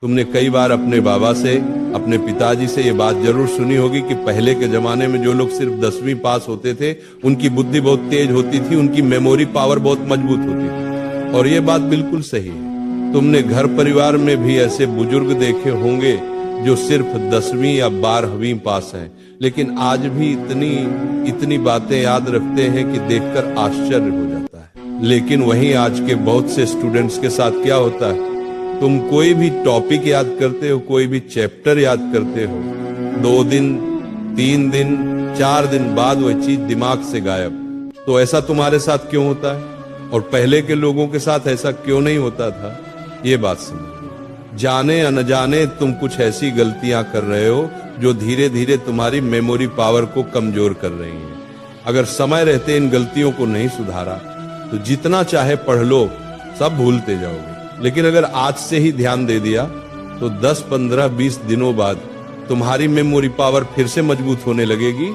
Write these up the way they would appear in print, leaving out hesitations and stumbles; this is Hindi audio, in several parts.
तुमने कई बार अपने बाबा से, अपने पिताजी से ये बात जरूर सुनी होगी कि पहले के जमाने में जो लोग सिर्फ 10वीं पास होते थे उनकी बुद्धि बहुत तेज होती थी, उनकी मेमोरी पावर बहुत मजबूत होती थी। और ये बात बिल्कुल सही है। तुमने घर परिवार में भी ऐसे बुजुर्ग देखे होंगे जो सिर्फ 10वीं या 12वीं पास हैं, लेकिन आज भी इतनी बातें याद रखते हैं कि देखकर आश्चर्य हो जाता है। लेकिन वहीं आज के बहुत से स्टूडेंट्स के साथ क्या होता है, तुम कोई भी टॉपिक याद करते हो, कोई भी चैप्टर याद करते हो, 2 दिन 3 दिन 4 दिन बाद वह चीज दिमाग से गायब। तो ऐसा तुम्हारे साथ क्यों होता है और पहले के लोगों के साथ ऐसा क्यों नहीं होता था? ये बात समझो। जाने अनजाने तुम कुछ ऐसी गलतियां कर रहे हो जो धीरे धीरे तुम्हारी मेमोरी पावर को कमजोर कर रही हैं। अगर समय रहते इन गलतियों को नहीं सुधारा तो जितना चाहे पढ़ लो, सब भूलते जाओगे। लेकिन अगर आज से ही ध्यान दे दिया तो 10, 15, 20 दिनों बाद तुम्हारी मेमोरी पावर फिर से मजबूत होने लगेगी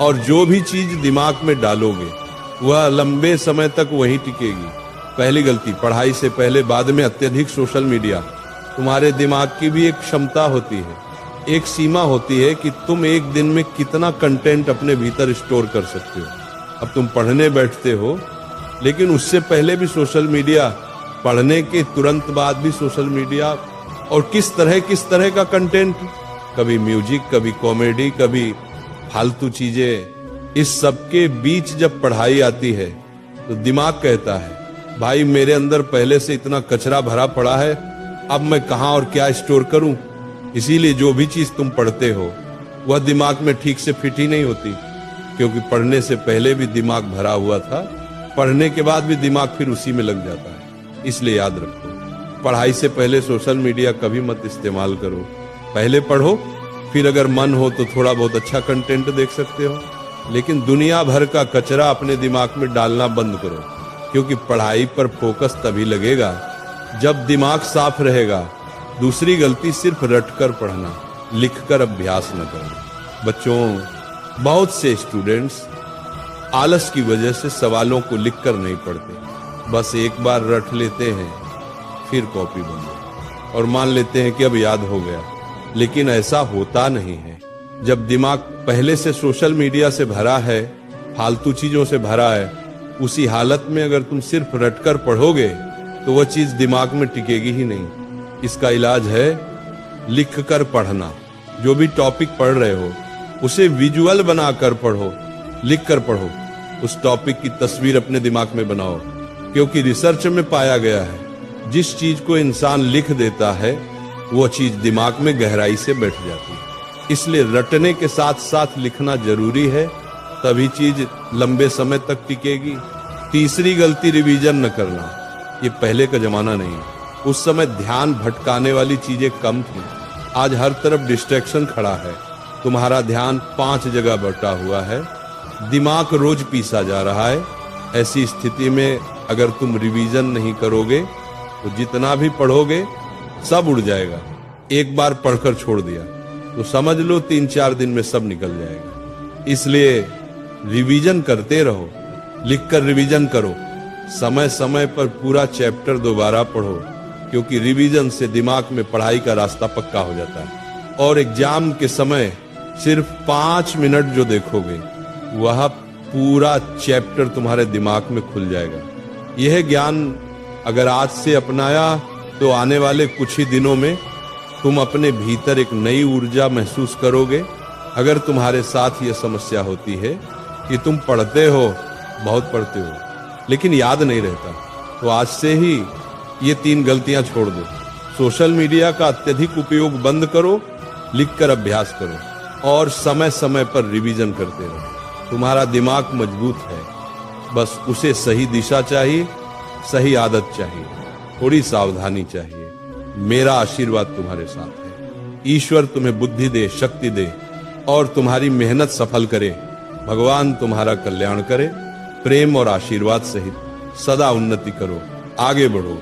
और जो भी चीज दिमाग में डालोगे वह लंबे समय तक वहीं टिकेगी। पहली गलती, पढ़ाई से पहले बाद में अत्यधिक सोशल मीडिया। तुम्हारे दिमाग की भी एक क्षमता होती है, एक सीमा होती है कि तुम एक दिन में कितना कंटेंट अपने भीतर स्टोर कर सकते हो। अब तुम पढ़ने बैठते हो, लेकिन उससे पहले भी सोशल मीडिया, पढ़ने के तुरंत बाद भी सोशल मीडिया, और किस तरह का कंटेंट, कभी म्यूजिक, कभी कॉमेडी, कभी फालतू चीजें। इस सब के बीच जब पढ़ाई आती है तो दिमाग कहता है, भाई मेरे अंदर पहले से इतना कचरा भरा पड़ा है, अब मैं कहां और क्या स्टोर करूं। इसीलिए जो भी चीज तुम पढ़ते हो वह दिमाग में ठीक से फिट ही नहीं होती, क्योंकि पढ़ने से पहले भी दिमाग भरा हुआ था, पढ़ने के बाद भी दिमाग फिर उसी में लग जाता है। इसलिए याद रखो, पढ़ाई से पहले सोशल मीडिया कभी मत इस्तेमाल करो। पहले पढ़ो, फिर अगर मन हो तो थोड़ा बहुत अच्छा कंटेंट देख सकते हो, लेकिन दुनिया भर का कचरा अपने दिमाग में डालना बंद करो, क्योंकि पढ़ाई पर फोकस तभी लगेगा जब दिमाग साफ रहेगा। दूसरी गलती, सिर्फ रटकर पढ़ना, लिखकर अभ्यास न करना। बच्चों, बहुत से स्टूडेंट्स आलस की वजह से सवालों को लिखकर नहीं पढ़ते, बस एक बार रट लेते हैं, फिर कॉपी बंद और मान लेते हैं कि अब याद हो गया। लेकिन ऐसा होता नहीं है। जब दिमाग पहले से सोशल मीडिया से भरा है, फालतू चीजों से भरा है, उसी हालत में अगर तुम सिर्फ रटकर पढ़ोगे तो वह चीज दिमाग में टिकेगी ही नहीं। इसका इलाज है लिखकर पढ़ना। जो भी टॉपिक पढ़ रहे हो उसे विजुअल बनाकर पढ़ो, लिखकर पढ़ो। उस टॉपिक की तस्वीर अपने दिमाग में बनाओ, क्योंकि रिसर्च में पाया गया है जिस चीज को इंसान लिख देता है वो चीज दिमाग में गहराई से बैठ जाती है। इसलिए रटने के साथ साथ लिखना जरूरी है, तभी चीज लंबे समय तक टिकेगी। तीसरी गलती, रिवीजन न करना। ये पहले का जमाना नहीं है, उस समय ध्यान भटकाने वाली चीजें कम थी। आज हर तरफ डिस्ट्रैक्शन खड़ा है, तुम्हारा ध्यान 5 जगह बटा हुआ है, दिमाग रोज पीसा जा रहा है। ऐसी स्थिति में अगर तुम रिवीजन नहीं करोगे तो जितना भी पढ़ोगे सब उड़ जाएगा। एक बार पढ़कर छोड़ दिया तो समझ लो 3-4 दिन में सब निकल जाएगा। इसलिए रिवीजन करते रहो, लिखकर रिवीजन करो। समय समय पर पूरा चैप्टर दोबारा पढ़ो, क्योंकि रिवीजन से दिमाग में पढ़ाई का रास्ता पक्का हो जाता है। और एग्जाम के समय सिर्फ 5 मिनट जो देखोगे वह पूरा चैप्टर तुम्हारे दिमाग में खुल जाएगा। यह ज्ञान अगर आज से अपनाया तो आने वाले कुछ ही दिनों में तुम अपने भीतर एक नई ऊर्जा महसूस करोगे। अगर तुम्हारे साथ यह समस्या होती है कि तुम पढ़ते हो, बहुत पढ़ते हो, लेकिन याद नहीं रहता, तो आज से ही ये 3 गलतियां छोड़ दो। सोशल मीडिया का अत्यधिक उपयोग बंद करो, लिखकर अभ्यास करो और समय समय पर रिवीजन करते रहो। तुम्हारा दिमाग मजबूत है, बस उसे सही दिशा चाहिए, सही आदत चाहिए, थोड़ी सावधानी चाहिए। मेरा आशीर्वाद तुम्हारे साथ है। ईश्वर तुम्हें बुद्धि दे, शक्ति दे और तुम्हारी मेहनत सफल करे। भगवान तुम्हारा कल्याण करे। प्रेम और आशीर्वाद सहित सदा उन्नति करो, आगे बढ़ो।